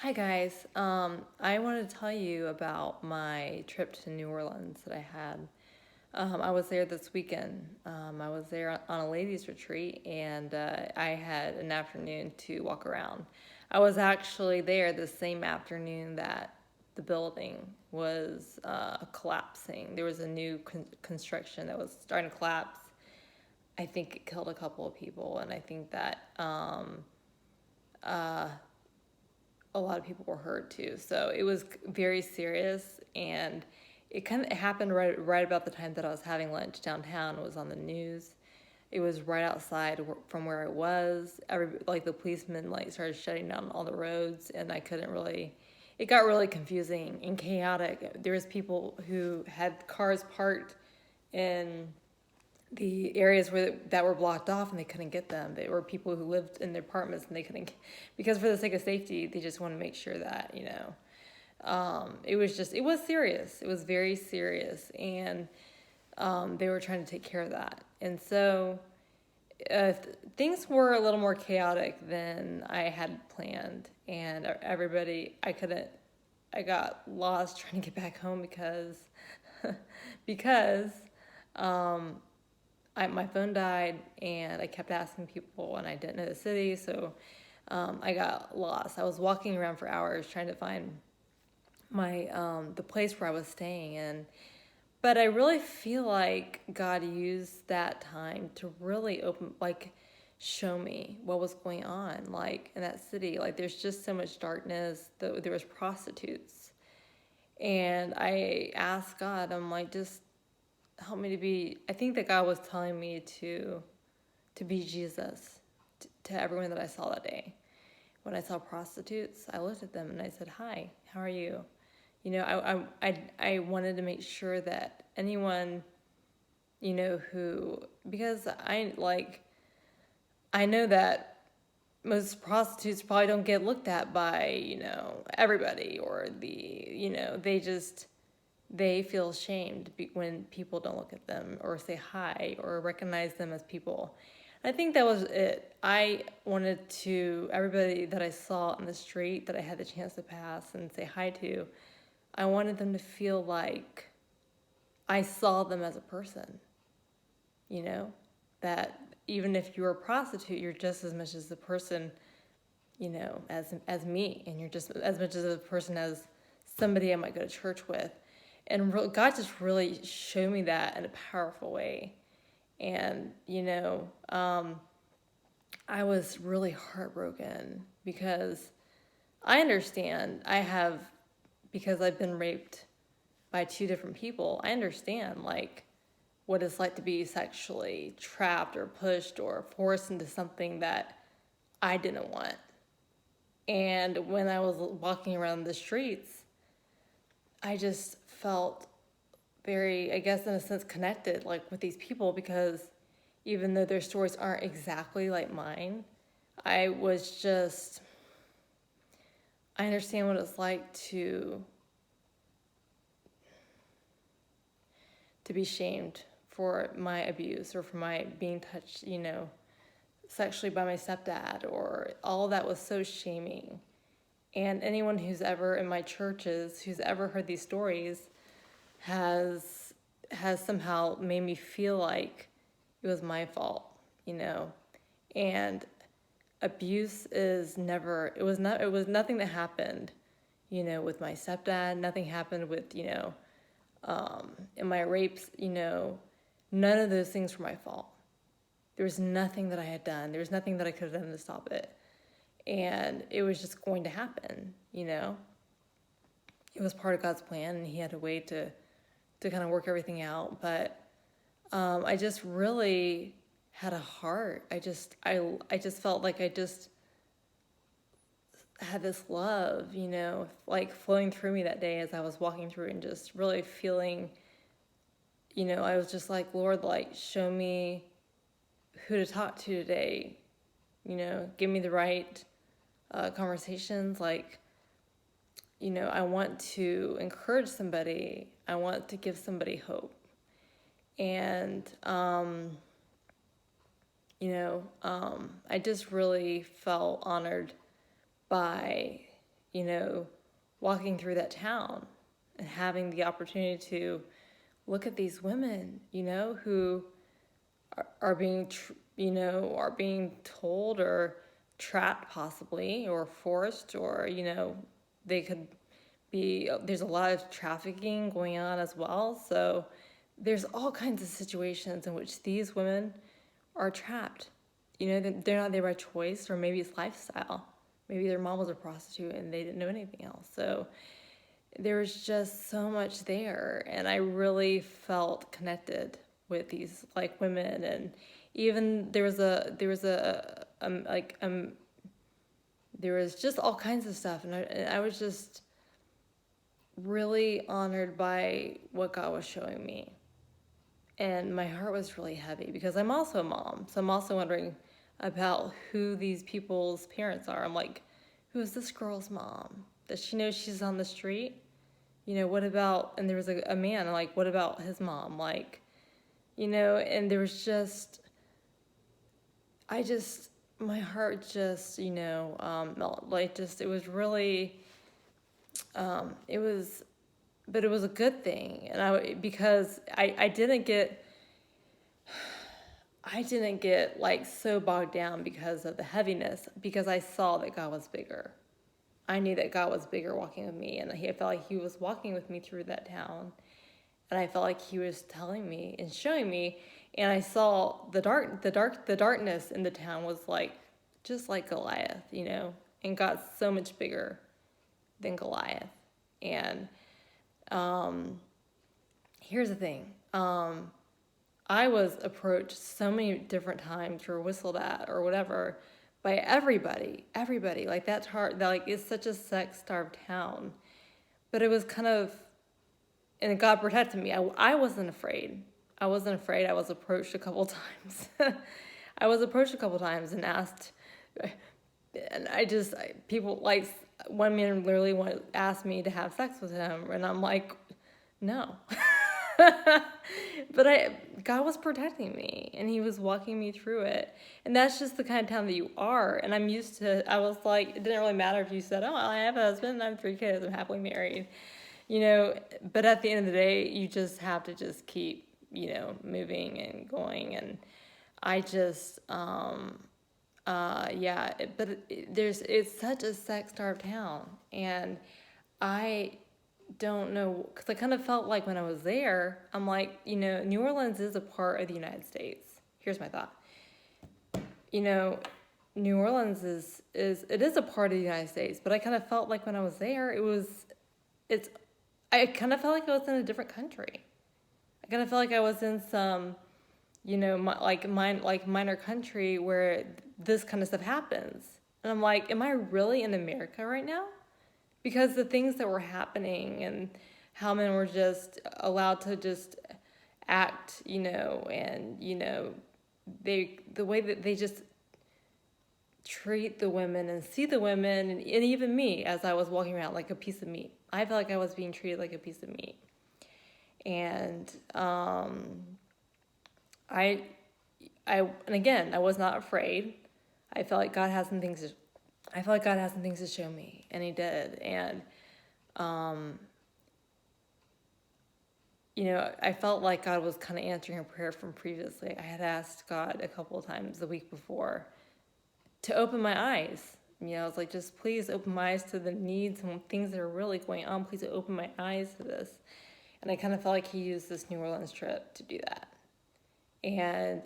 Hi guys. I wanted to tell you about my trip to New Orleans that I had. I was there this weekend. I was there on a ladies' retreat, and I had an afternoon to walk around. I was actually there the same afternoon that the building was collapsing. There was a new construction that was starting to collapse. I think it killed a couple of people, and I think that uh, a lot of people were hurt too. So it was very serious, and it kind of happened right about the time that I was having lunch downtown. It was on the news. It was right outside from where I was. The policemen started shutting down all the roads, and I couldn't really. It got really confusing and chaotic. There was people who had cars parked in the areas that were blocked off, and they couldn't get them. They were people who lived in their apartments, and they couldn't, because for the sake of safety, they just want to make sure that it was serious. It was very serious, and they were trying to take care of that. And so things were a little more chaotic than I had planned, and I got lost trying to get back home because because um, my phone died, and I kept asking people, and I didn't know the city, so I got lost. I was walking around for hours trying to find the place where I was staying in. But I really feel like God used that time to really show me what was going on, in that city. There's just so much darkness. There was prostitutes, and I asked God, I'm like, just help me to be. I think that God was telling me to be Jesus to everyone that I saw that day. When I saw prostitutes, I looked at them and I said, "Hi, how are you?" I wanted to make sure that anyone, who, because I know that most prostitutes probably don't get looked at by everybody, or they feel shamed when people don't look at them or say hi or recognize them as people. I think that was it. I wanted to, everybody that I saw in the street that I had the chance to pass and say hi to, I wanted them to feel like I saw them as a person, you know, that even if you're a prostitute, you're just as much as the person, as me, and you're just as much as a person as somebody I might go to church with. And God just really showed me that in a powerful way. And, I was really heartbroken because I understand because I've been raped by two different people. I understand, what it's like to be sexually trapped or pushed or forced into something that I didn't want. And when I was walking around the streets, I just felt very, I guess, in a sense, connected, with these people, because even though their stories aren't exactly like mine, I was just, I understand what it's like to be shamed for my abuse, or for my being touched, sexually by my stepdad, or all that was so shaming. And anyone who's ever in my churches, who's ever heard these stories, has somehow made me feel like it was my fault, you know. And abuse is never, it was nothing that happened, with my stepdad. Nothing happened with, in my rapes, none of those things were my fault. There was nothing that I had done. There was nothing that I could have done to stop it. And it was just going to happen, It was part of God's plan, and He had a way to kind of work everything out. But I just really had a heart. I just felt like I just had this love, flowing through me that day as I was walking through, and just really feeling, I was just like, Lord, show me who to talk to today, give me the right conversations. I want to encourage somebody. I want to give somebody hope. And, I just really felt honored by, you know, walking through that town and having the opportunity to look at these women, you know, who are being, are being told or trapped possibly or forced, or, they could be, there's a lot of trafficking going on as well. So there's all kinds of situations in which these women are trapped. They're not there by choice, or maybe it's lifestyle. Maybe their mom was a prostitute and they didn't know anything else. So there was just so much there, and I really felt connected with these like women. And even there was just all kinds of stuff, and I was just really honored by what God was showing me. And my heart was really heavy because I'm also a mom. So I'm also wondering about who these people's parents are. I'm like, who is this girl's mom? Does she know she's on the street? What about, and there was a man, like, what about his mom? Like, and there was just, my heart just, melted. Like, just, it was really, but it was a good thing. And because I didn't get like so bogged down because of the heaviness, because I saw that God was bigger. I knew that God was bigger walking with me, and I felt like he was walking with me through that town. And I felt like he was telling me and showing me, and I saw the darkness in the town was like, just like Goliath, and God's so much bigger than Goliath. And here's the thing. I was approached so many different times or whistled at or whatever by everybody. Like that's hard. Like it's such a sex-starved town, but it was kind of, and God protected me. I wasn't afraid. I was approached a couple times. And asked, and people like, one man literally asked me to have sex with him, and I'm like, no. But God was protecting me, and he was walking me through it. And that's just the kind of town that you are. And I'm used to, I was like, it didn't really matter if you said, oh, I have a husband, I have 3 kids, I'm happily married. But at the end of the day, you just have to just keep, moving and going. And I just, it's such a sex-starved town. And I don't know, because I kind of felt like when I was there, I'm like, New Orleans is a part of the United States. Here's my thought. New Orleans is a part of the United States, but I kind of felt like when I was there, I kind of felt like I was in a different country. I kind of felt like I was in some, minor country where this kind of stuff happens. And I'm like, am I really in America right now? Because the things that were happening and how men were just allowed to just act, and, the way that they just treat the women and see the women, and even me as I was walking around like a piece of meat. I felt like I was being treated like a piece of meat. And and again, I was not afraid. I felt like God had some things to show me, and he did. And I felt like God was kind of answering a prayer from previously. I had asked God a couple of times the week before to open my eyes. I was like, just please open my eyes to the needs and things that are really going on. Please open my eyes to this. And I kind of felt like he used this New Orleans trip to do that. And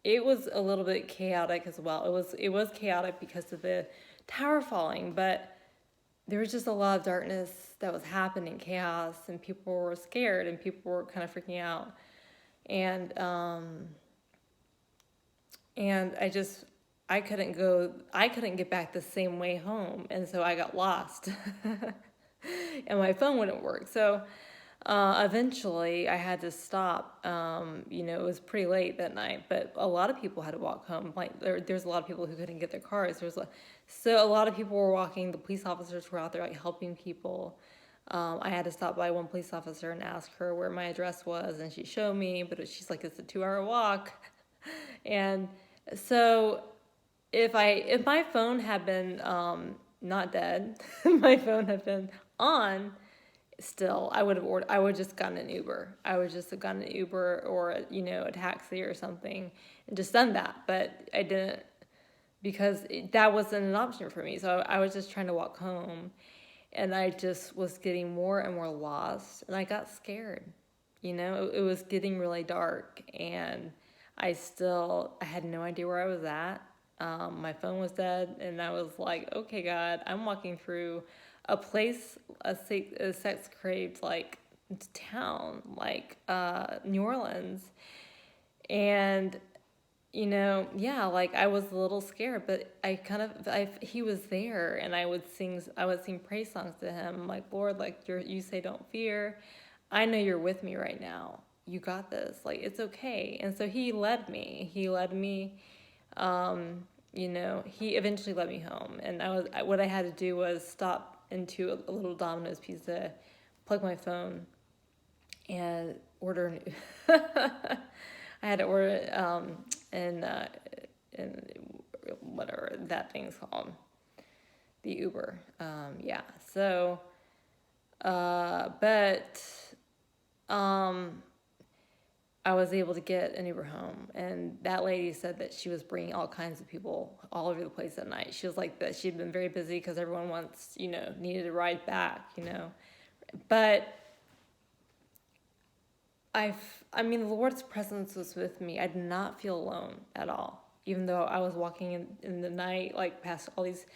it was a little bit chaotic as well. It was chaotic because of the tower falling, but there was just a lot of darkness that was happening, chaos, and people were scared, and people were kind of freaking out. And I couldn't get back the same way home, and so I got lost. And my phone wouldn't work. So eventually I had to stop. It was pretty late that night, but a lot of people had to walk home. Like there's a lot of people who couldn't get their cars. So a lot of people were walking. The police officers were out there like helping people. I had to stop by one police officer and ask her where my address was, and she showed me, but she's like, it's a 2-hour walk. And so if my phone had been not dead, my phone had been on still, I would just gotten an Uber. I would just have gotten an Uber or, a taxi or something and just done that. But I didn't, because that wasn't an option for me. So I was just trying to walk home, and I just was getting more and more lost, and I got scared. It was getting really dark, and I had no idea where I was at. My phone was dead, and I was like, okay, God, I'm walking through a place, a sex craved like town, like New Orleans, and yeah, like I was a little scared, but he was there, and I would sing praise songs to him. I'm like, Lord, like you say, don't fear. I know you're with me right now. You got this. Like, it's okay. And so he led me. He eventually led me home, and what I had to do was stop into a little Domino's Pizza, plug my phone, and order. I had to order and whatever that thing's called, the Uber. Yeah. So, but I was able to get an Uber home, and that lady said that she was bringing all kinds of people all over the place at night. She was like that she'd been very busy because everyone needed a ride back, But the Lord's presence was with me. I did not feel alone at all, even though I was walking in the night, like past all these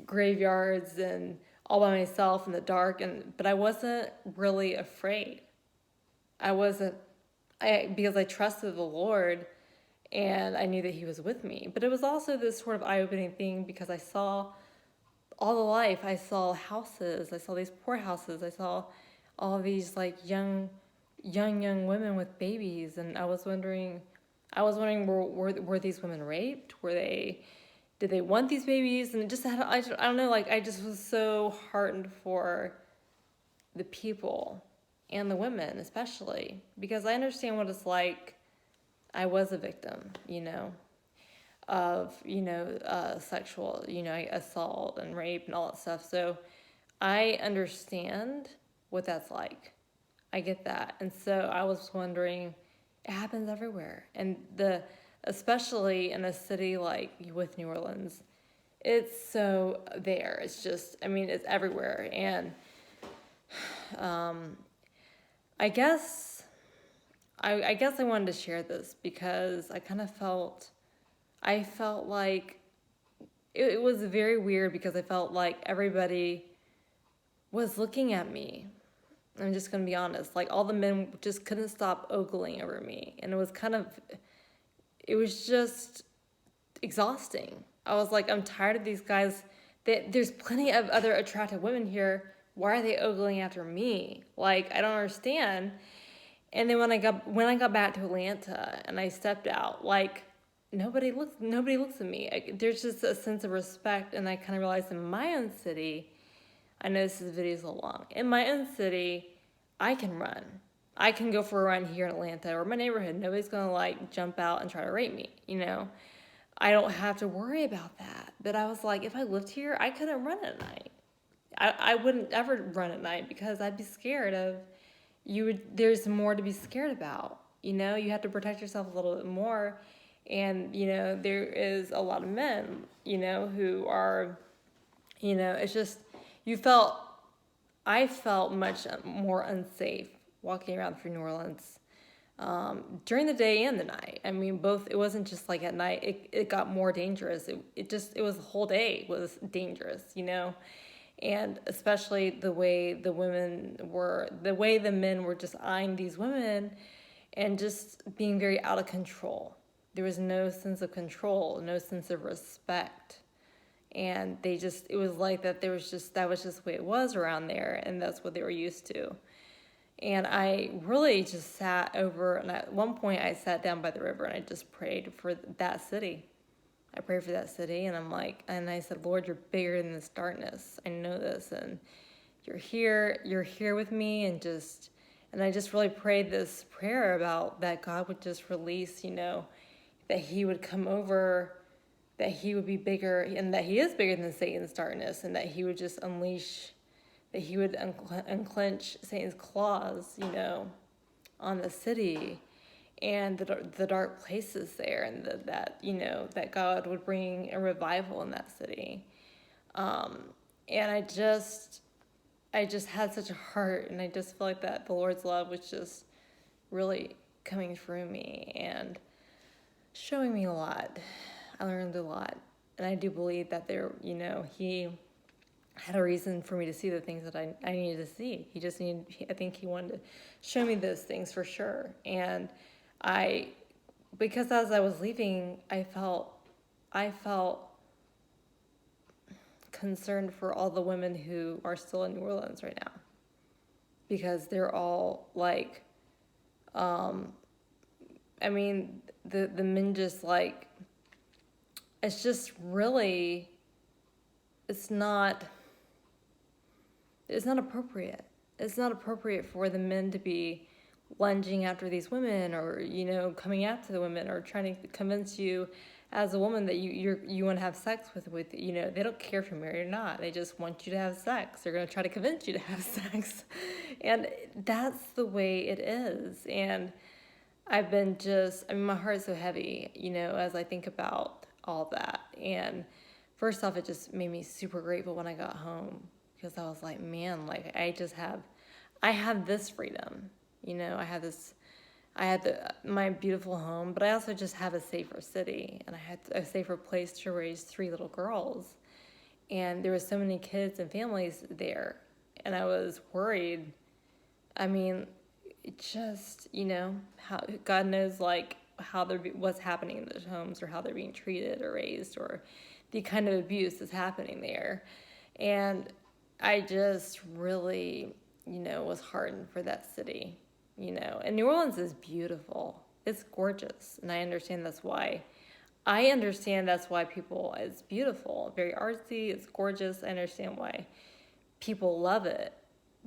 graveyards and all by myself in the dark, but I wasn't really afraid. Because I trusted the Lord, and I knew that he was with me. But it was also this sort of eye-opening thing, because I saw all the life. I saw houses. I saw these poor houses. I saw all these like young women with babies, and I was wondering, were these women raped? Did they want these babies? And it just I don't know, like I just was so heartened for the people and the women especially, because I understand what it's like. I was a victim, of, sexual, assault and rape and all that stuff. So I understand what that's like. I get that. And so I was wondering, it happens everywhere. And especially in a city like with New Orleans, it's so there. It's just, it's everywhere. And I guess I wanted to share this because I felt like it was very weird, because I felt like everybody was looking at me. I'm just going to be honest. Like, all the men just couldn't stop ogling over me. And it was just exhausting. I was like, I'm tired of these guys. There's plenty of other attractive women here. Why are they ogling after me? Like, I don't understand. And then when I got back to Atlanta and I stepped out, like, nobody looks at me. There's just a sense of respect. And I kind of realized in my own city, I know this video is a little long. In my own city, I can run. I can go for a run here in Atlanta or my neighborhood. Nobody's going to like jump out and try to rape me, I don't have to worry about that. But I was like, if I lived here, I couldn't run at night. I wouldn't ever run at night, because I'd be scared of there's more to be scared about. You have to protect yourself a little bit more. And, there is a lot of men, who are, it's just, I felt much more unsafe walking around through New Orleans during the day and the night. Both. It wasn't just like at night. It got more dangerous. It was the whole day was dangerous, and especially the way the men were just eyeing these women and just being very out of control. There was no sense of control, no sense of respect. And it was like that that was just the way it was around there, and that's what they were used to. And I really just sat over, and at one point I sat down by the river and I just prayed for that city. I prayed for that city, and I said, Lord, you're bigger than this darkness. I know this, and you're here with me, and I just really prayed this prayer about that God would just release, that he would come over that he would be bigger, and that he is bigger than Satan's darkness, and that he would just that he would unclench Satan's claws, on the city and the dark places there, and that God would bring a revival in that city. And I just had such a heart, and I just feel like that the Lord's love was just really coming through me and showing me a lot. I learned a lot, and I do believe that he had a reason for me to see the things that I needed to see. I think he wanted to show me those things for sure. And because as I was leaving, I felt concerned for all the women who are still in New Orleans right now, because they're all like, the men just like, it's just really, it's not appropriate. It's not appropriate for the men to be lunging after these women, or coming after the women, or trying to convince you as a woman that you want to have sex with they don't care if you're married or not. They just want you to have sex. They're going to try to convince you to have sex, and that's the way it is. And I've been my heart's so heavy, as I think about all that. And first off, it just made me super grateful when I got home, because I was like, man, like I have this freedom, I had my beautiful home, but I also just have a safer city, and I had a safer place to raise 3 little girls. And there were so many kids and families there, and I was worried. It just, how God knows, like, what's happening in those homes, or how they're being treated or raised, or the kind of abuse that's happening there. And I just really, was heartened for that city, And New Orleans is beautiful. It's gorgeous. And I understand that's why. It's beautiful, very artsy, it's gorgeous. I understand why people love it.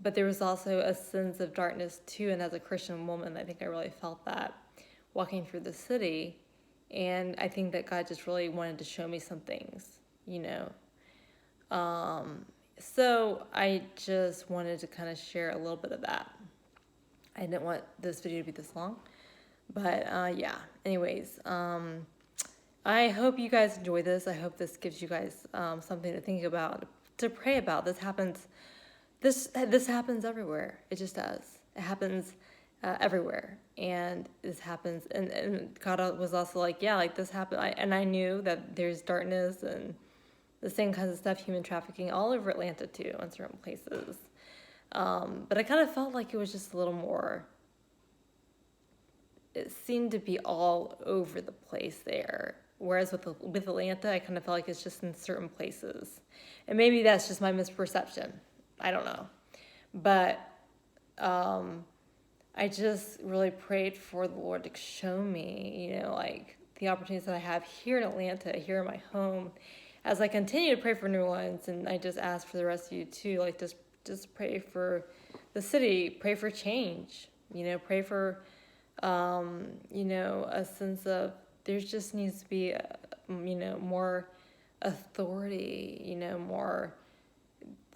But there was also a sense of darkness too. And as a Christian woman, I think I really felt that walking through the city. And I think that God just really wanted to show me some things, So I just wanted to kind of share a little bit of that. I didn't want this video to be this long, but yeah. Anyways, I hope you guys enjoy this. I hope this gives you guys something to think about, to pray about. This happens everywhere. It just does. It happens everywhere, and this happens. And God was also like, yeah, like this happened. And I knew that there's darkness and the same kinds of stuff, human trafficking, all over Atlanta too, in certain places. But I kind of felt like it was just a little more, it seemed to be all over the place there. Whereas with Atlanta, I kind of felt like it's just in certain places. And maybe that's just my misperception. I don't know. But I just really prayed for the Lord to show me, like the opportunities that I have here in Atlanta, here in my home. As I continue to pray for New Orleans, and I just ask for the rest of you too, like just pray for the city, pray for change, pray for, a sense of, there just needs to be, more authority, more,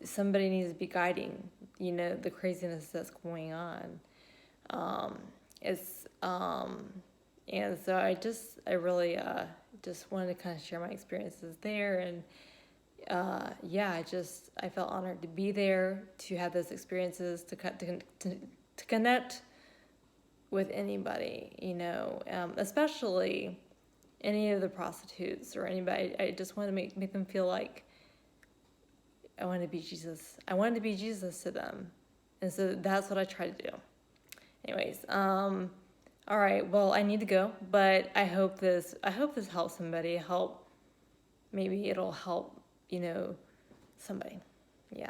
somebody needs to be guiding, the craziness that's going on. And so I really just wanted to kind of share my experiences there. And I felt honored to be there, to have those experiences, to connect with anybody, especially any of the prostitutes or anybody. I just wanted to make them feel like I wanted to be Jesus. I wanted to be Jesus to them. And so that's what I try to do. Anyways, all right, well, I need to go, but I hope this helps somebody. Maybe it'll help, somebody. Yeah.